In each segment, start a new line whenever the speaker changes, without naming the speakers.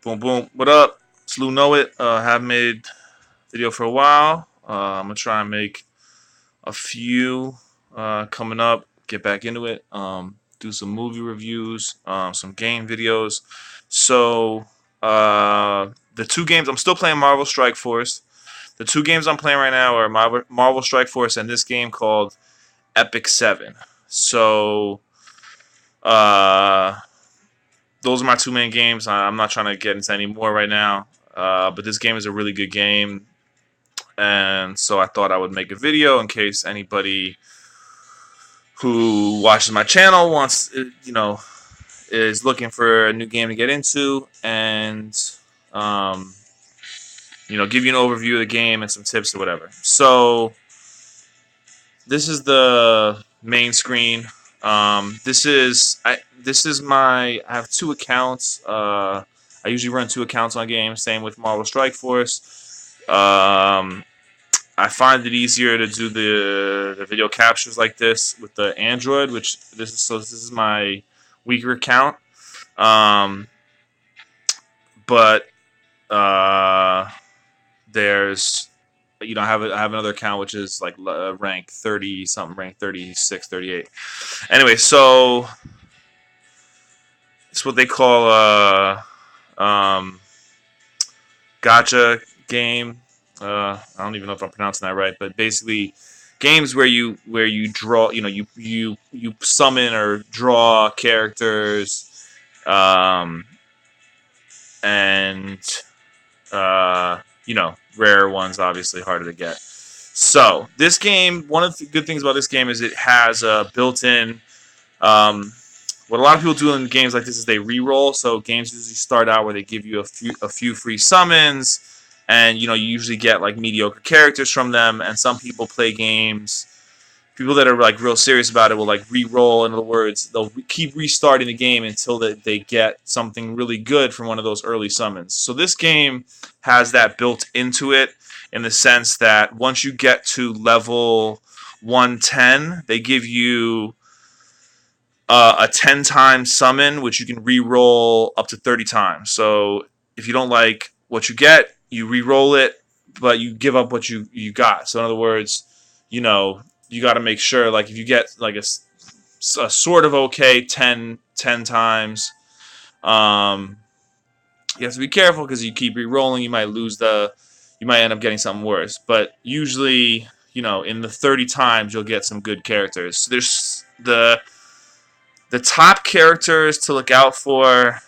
Boom, boom. What up? Slew Know It. Haven't made video for a while. I'm gonna try and make a few coming up. Get back into it. Do some movie reviews, some game videos. So the two games I'm still playing Marvel Strike Force. The two games I'm playing right now are Marvel Strike Force and this game called Epic 7. So uh, those are my two main games. I'm not trying to get into any more right now. But this game is a really good game, and so I thought I would make a video in case anybody who watches my channel wants, is looking for a new game to get into, and um, give you an overview of the game and some tips or whatever. So this is the main screen. I have two accounts. I usually run two accounts on games. Same with Marvel Strike Force. I find it easier to do the video captures like this with the Android, which this is my weaker account. Um, but there's I have another account which is like rank 30 something, rank 36, 38. Anyway, so it's what they call um, gotcha game. I don't even know if I'm pronouncing that right, but basically games where you draw, you summon or draw characters, and rare ones, obviously harder to get. So this game, one of the good things about this game is it has a built-in. What a lot of people do in games like this is they re-roll. So games usually start out where they give you a few free summons, and you usually get like mediocre characters from them. And some people play games. People that are like real serious about it will like re-roll. In other words, they'll keep restarting the game until they get something really good from one of those early summons. So this game has that built into it in the sense that once you get to level 110, they give you a 10 times summon, which you can re-roll up to 30 times. So if you don't like what you get, you re-roll it, but you give up what you got. So in other words, you got to make sure, like if you get like a sort of okay 10 times, you have to be careful because you keep re-rolling, you might end up getting something worse. But usually, in the 30 times, you'll get some good characters. So there's the top characters to look out for.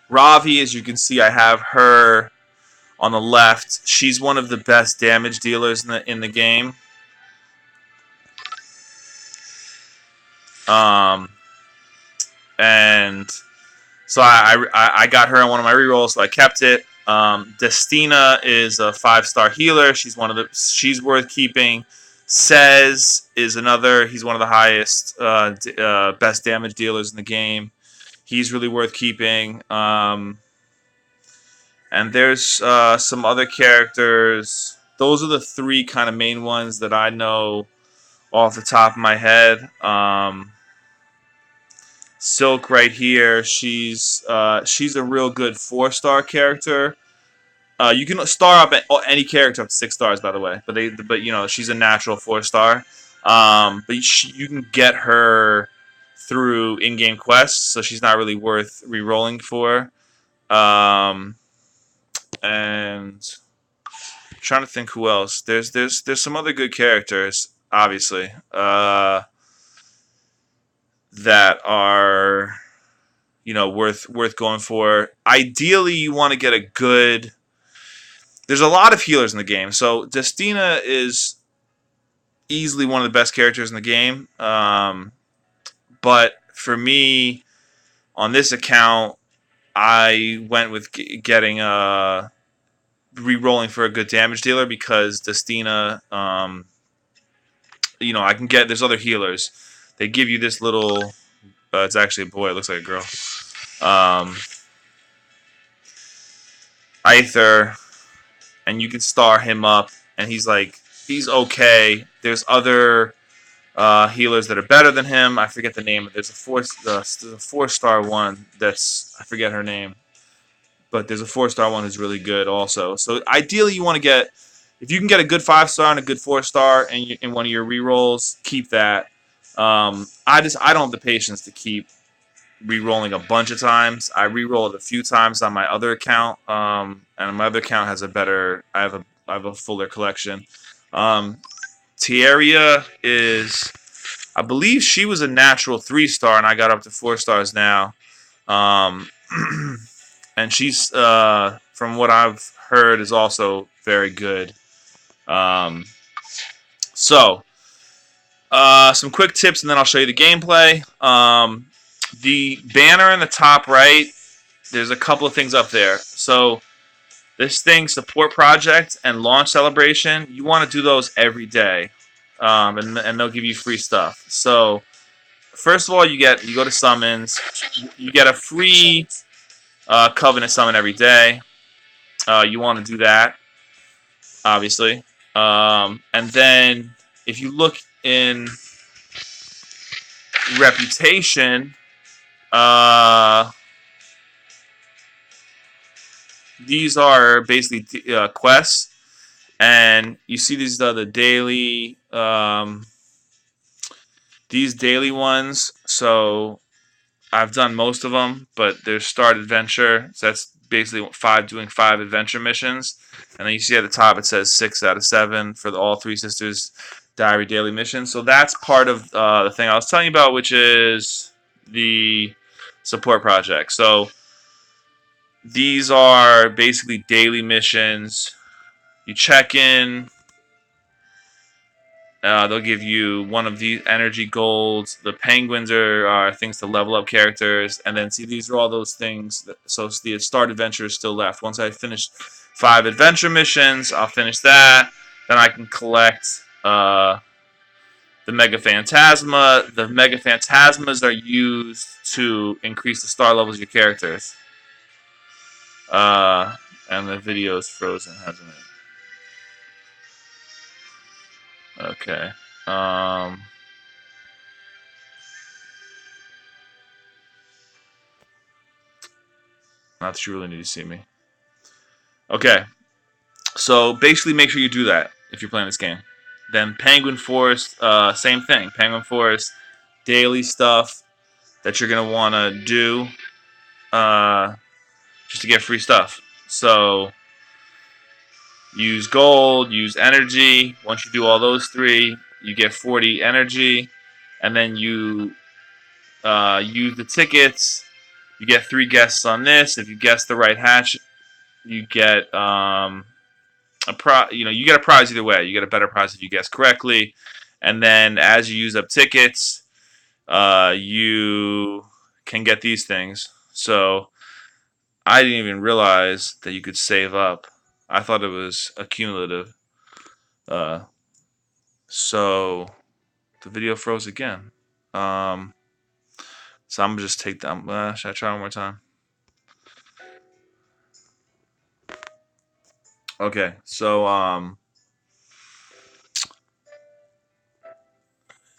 Ravi, as you can see, I have her on the left. She's one of the best damage dealers in the game. And so I got her on one of my rerolls, so I kept it. Destina is a 5-star healer. She's worth keeping. Says is another. He's one of the highest, best damage dealers in the game. He's really worth keeping. And there's some other characters. Those are the three kind of main ones that I know off the top of my head. Silk right here. She's a real good 4-star character. You can star up any character up to 6 stars, by the way. But she's a natural 4-star. But you can get her through in-game quests, so she's not really worth re-rolling for. And I'm trying to think who else. There's some other good characters, obviously, that are worth going for. Ideally, you want to get a good. There's a lot of healers in the game, so Destina is easily one of the best characters in the game. But for me, on this account, I went with getting re-rolling for a good damage dealer because Destina, I can get. There's other healers. They give you this little. It's actually a boy. It looks like a girl. Aether, and you can star him up, and he's okay. There's other healers that are better than him. I forget the name. There's a 4-star one that's, I forget her name, but there's a 4-star one who's really good also. So ideally, you want to get, if you can get a good 5-star and a good 4-star in one of your rerolls, keep that. I don't have the patience to keep re-rolling a bunch of times. I re-roll it a few times on my other account, and my other account has a better. I have a fuller collection. Tierra is, I believe she was a natural 3-star, and I got up to 4 stars now. And she's, from what I've heard, is also very good. So, some quick tips, and then I'll show you the gameplay. The banner in the top right, there's a couple of things up there. So, this thing, support project and launch celebration, you want to do those every day, and they'll give you free stuff. So, first of all, you go to summons, you get a free covenant summon every day. You want to do that, obviously, and then if you look in reputation, these are basically quests. And you see these are the daily, these daily ones. So I've done most of them, but there's start adventure. So that's basically doing 5 adventure missions. And then you see at the top it says 6 out of 7 for all 3 sisters diary daily missions. So that's part of the thing I was telling you about, which is the support project. So these are basically daily missions. You check in. They'll give you one of these energy golds. The penguins are things to level up characters. And then, see, these are all those things. So the start adventure is still left. Once I finish 5 adventure missions, I'll finish that. Then I can collect the Mega Phantasma. The Mega Phantasmas are used to increase the star levels of your characters. And the video is frozen, hasn't it? Okay. Not that you really need to see me. Okay. So basically, make sure you do that if you're playing this game. Then Penguin Forest, same thing. Penguin Forest, daily stuff that you're gonna want to do, just to get free stuff. So use gold, use energy. Once you do all those 3, you get 40 energy, and then you use the tickets. You get 3 guesses on this. If you guess the right hatch, you get you get a prize either way. You get a better prize if you guess correctly. And then as you use up tickets, you can get these things. So I didn't even realize that you could save up. I thought it was accumulative. So the video froze again. So I'm gonna just take that. Should I try one more time? Okay, so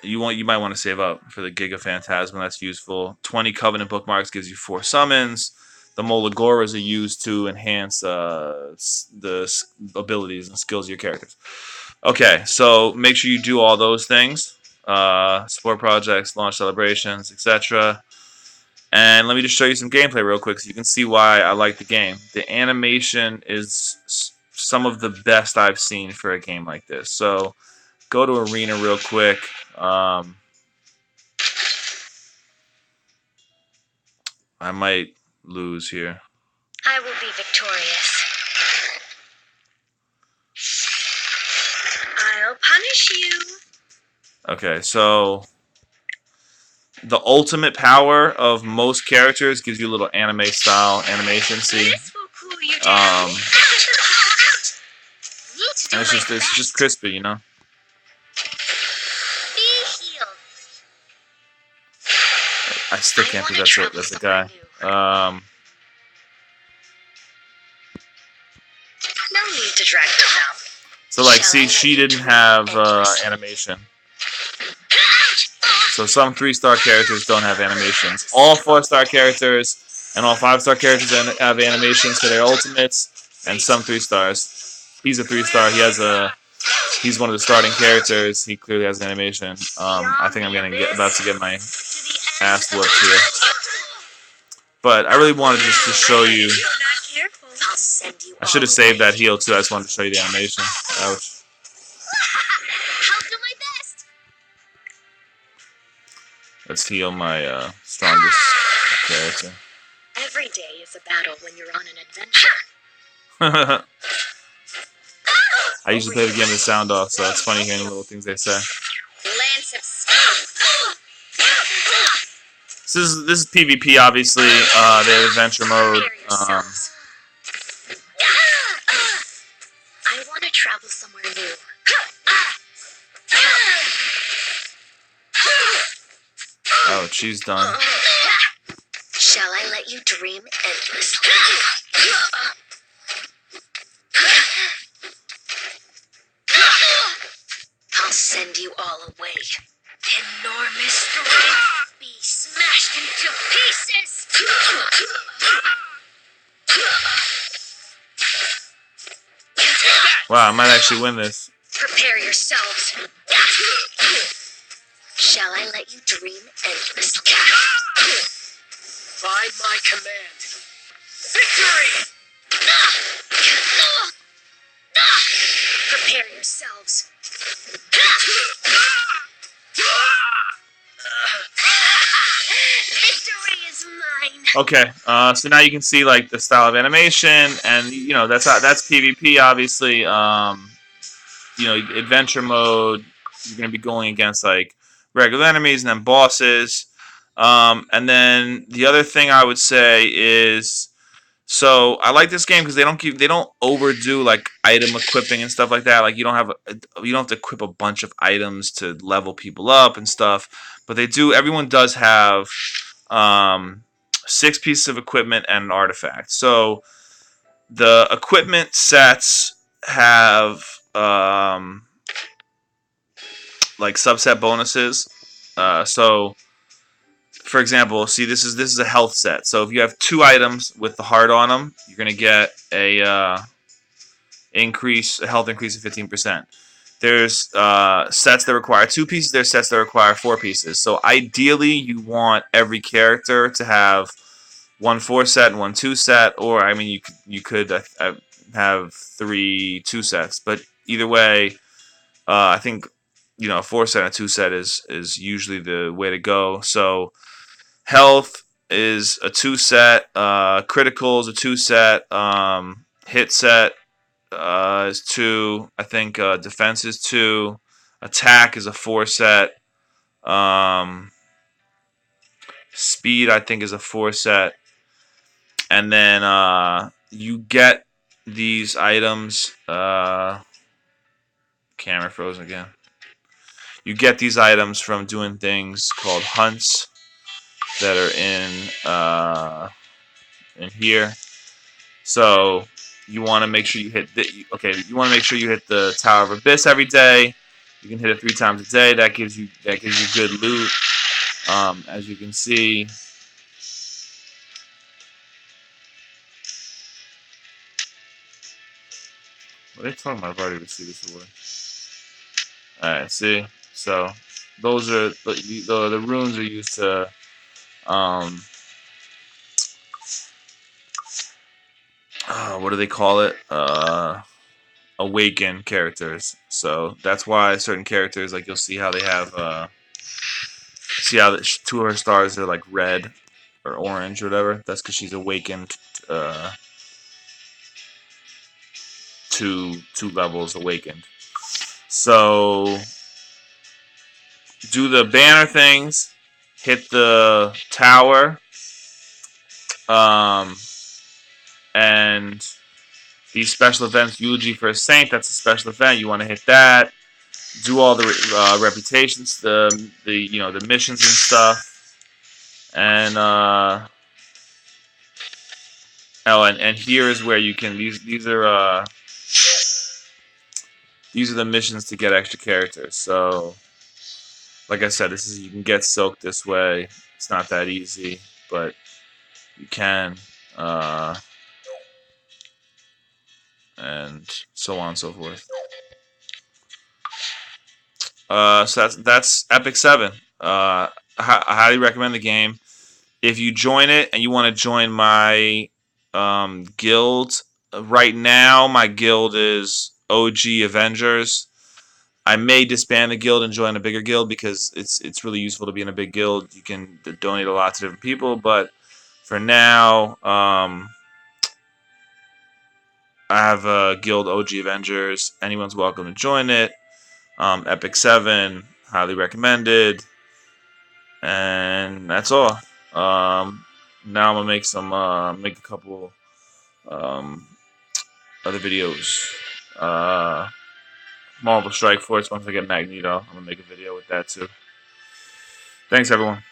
you might want to save up for the Giga Phantasma. That's useful. 20 Covenant bookmarks gives you 4 summons. The Molagoras are used to enhance the abilities and skills of your characters. Okay, so make sure you do all those things. Support projects, launch celebrations, etc. And let me just show you some gameplay real quick so you can see why I like the game. The animation is some of the best I've seen for a game like this. So go to Arena real quick. I might lose here.
I will be victorious. I'll punish you.
Okay, so the ultimate power of most characters gives you a little anime style animation. See,
This will cool you down.
and it's just crispy, you know.
Be healed.
I still can't think that's the guy.
No need to drag yourself.
So like, see, she didn't have animation. So some 3-star characters don't have animations. All 4-star characters and all 5-star characters have animations for their ultimates, and some 3-stars. He's a 3-star. He's one of the starting characters. He clearly has an animation. I think I'm about to get my ass whooped here. But I really wanted just to show you. I should have saved that heal too. I just wanted to show you the animation. Ouch. Let's heal my strongest character.
Every day is a battle when you're on an adventure.
I usually play the game with sound off, so it's funny hearing the little things they say.
Lance of Steel.
So this is PvP, obviously. They have adventure mode.
I want to travel somewhere new.
Oh, she's done.
Shall I let you dream endlessly? I'll send you all away. Enormous strength be smashed into pieces.
Wow, I might actually win this.
Prepare yourselves. Shall I let you dream endlessly?
By my command. Victory!
Prepare yourselves. Victory is mine.
Okay, so now you can see like the style of animation, and you know that's PvP, obviously. You know, adventure mode. You're gonna be going against like regular enemies and then bosses. And then the other thing I would say is, so I like this game because they don't overdo like item equipping and stuff like that. Like you don't have to equip a bunch of items to level people up and stuff, but they do. Everyone does have 6 pieces of equipment and an artifact. So the equipment sets have like subset bonuses. So for example, see this is a health set. So if you have 2 items with the heart on them, you're gonna get a health increase of 15%. There's sets that require 2 pieces. There's sets that require 4 pieces. So ideally, you want every character to have 1 4 set and 1 2 set, or I mean, you could have 3 2 sets. But either way, I think a 4 set and a 2 set is usually the way to go. So health is a 2 set, critical is a 2 set, hit set is 2. I think defense is 2. Attack is a 4 set. Speed I think is a 4 set. And then you get these items. Camera frozen again. You get these items from doing things called hunts that are in here. So you want to make sure you hit you want to make sure you hit the Tower of Abyss every day. You can hit it 3 times a day. That gives you good loot. As you can see. What are they talking about? I've already received this award. Alright, see? So those are the runes are used to what do they call it? Awaken characters. So that's why certain characters, like you'll see how they have see how 2 of her stars are like red or orange or whatever. That's because she's awakened 2 levels awakened. So do the banner things, hit the tower, and these special events, Eulogy for a Saint, that's a special event. You want to hit that. Do all the reputations, the missions and stuff, and and here is where you can these are the missions to get extra characters. So Like I said, you can get silk this way. It's not that easy, but you can, and so on and so forth. So that's Epic 7. I highly recommend the game. If you join it and you want to join my guild, right now my guild is OGAvengers. I may disband the guild and join a bigger guild because it's really useful to be in a big guild. You can donate a lot to different people, but for now, I have a guild, OGAvengers. Anyone's welcome to join it. Epic 7, highly recommended, and that's all. Now I'm gonna make a couple um, other videos. Marvel Strike Force. Once I get Magneto, I'm gonna make a video with that too. Thanks, everyone.